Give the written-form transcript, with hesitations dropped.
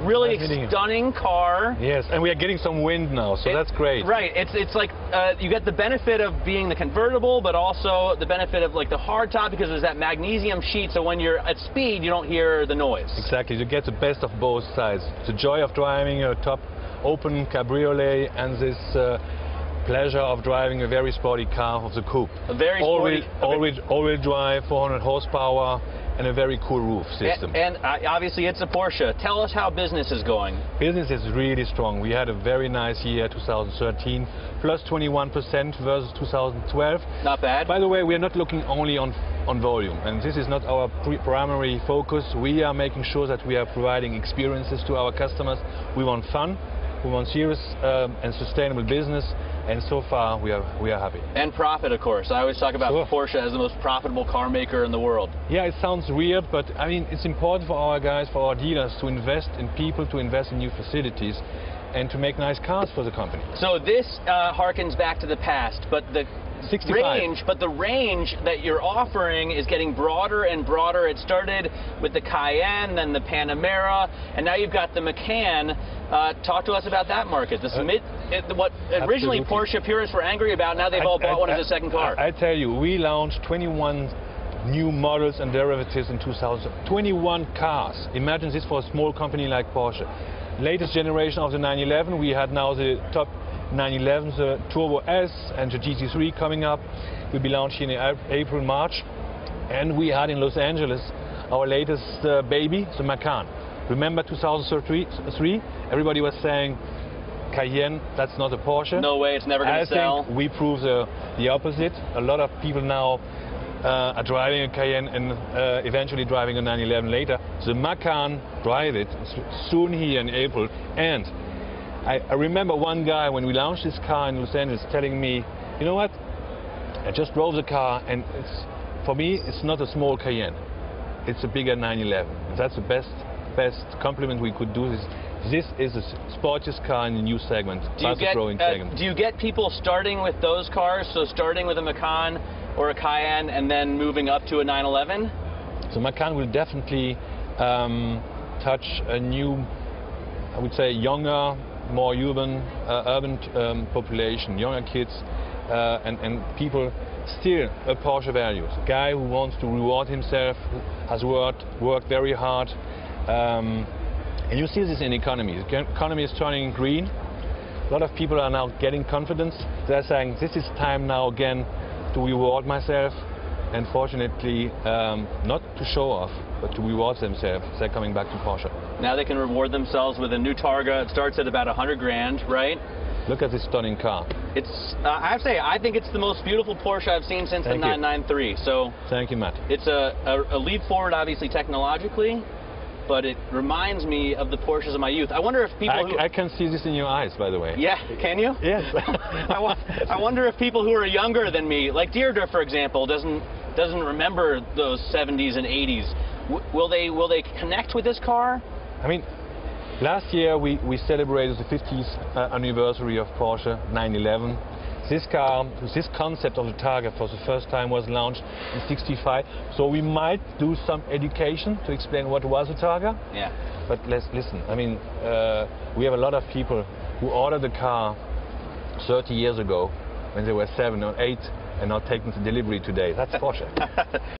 really stunning car. Yes, and we are getting some wind now, so that's great. Right. It's like you get the benefit of being the convertible, but also the benefit of like the hard top because there's that magnesium sheet. So when you're at speed, you don't hear the noise. Exactly. You get the best of both sides. The joy of driving a top open cabriolet and this pleasure of driving a very sporty car of the coupe. A very sporty. All-wheel drive, 400 horsepower, and a very cool roof system. And obviously it's a Porsche. Tell us how business is going. Business is really strong. We had a very nice year, 2013, plus 21% versus 2012. Not bad. By the way, we are not looking only on volume, and this is not our primary focus. We are making sure that we are providing experiences to our customers. We want fun, we want serious and sustainable business, and so far we are happy. And profit, of course. I always talk about Porsche as the most profitable car maker in the world. Yeah, it sounds weird, but I mean it's important for our guys, for our dealers, to invest in people, to invest in new facilities, and to make nice cars for the company. So this harkens back to the past, but the 65. range that you're offering is getting broader and broader. It started with the Cayenne, then the Panamera, and now you've got the Macan. Talk to us about that market. This what originally Porsche purists were angry about, now they've all bought one as a second car. I tell you, we launched 21 new models and derivatives in 2000. 21 cars. Imagine this for a small company like Porsche. Latest generation of the 911, we had now the top 911, the Turbo S and the GT3 coming up. Will be launching in April, March. And we had in Los Angeles our latest baby, the Macan. Remember 2003? Everybody was saying, Cayenne, that's not a Porsche. No way, it's never going to sell. I think we prove the opposite. A lot of people now are driving a Cayenne and eventually driving a 911 later. The Macan, drive it soon here in April. And I remember one guy when we launched this car in Los Angeles telling me, you know what, I just drove the car and for me it's not a small Cayenne, it's a bigger 911. That's the best compliment we could do. This is the sportiest car in the new segment, fastest growing segment. Do you get people starting with those cars, so starting with a Macan or a Cayenne and then moving up to a 911? So Macan will definitely touch a new, I would say, younger, more urban population, younger kids and people still a Porsche values. A guy who wants to reward himself, who has worked very hard. And you see this in the economy. The economy is turning green. A lot of people are now getting confidence. They're saying, this is time now again to reward myself. And fortunately, not to show off, but to reward themselves. They're coming back to Porsche. Now they can reward themselves with a new Targa. It starts at about 100 grand, right? Look at this stunning car. It's, I have to say, I think it's the most beautiful Porsche I've seen since the 993. So thank you, Matt. It's a leap forward, obviously, technologically, but it reminds me of the Porsches of my youth. I wonder if people I can see this in your eyes, by the way. Yeah, can you? Yes. I wonder if people who are younger than me, like Deirdre, for example, doesn't remember those 70s and 80s. Will they connect with this car? I mean, last year we celebrated the 50th anniversary of Porsche 911. This car, this concept of the Targa for the first time was launched in '65. So we might do some education to explain what was a Targa. Yeah. But let's listen. I mean, we have a lot of people who ordered the car 30 years ago when they were 7 or 8 and now taken to delivery today. That's Porsche.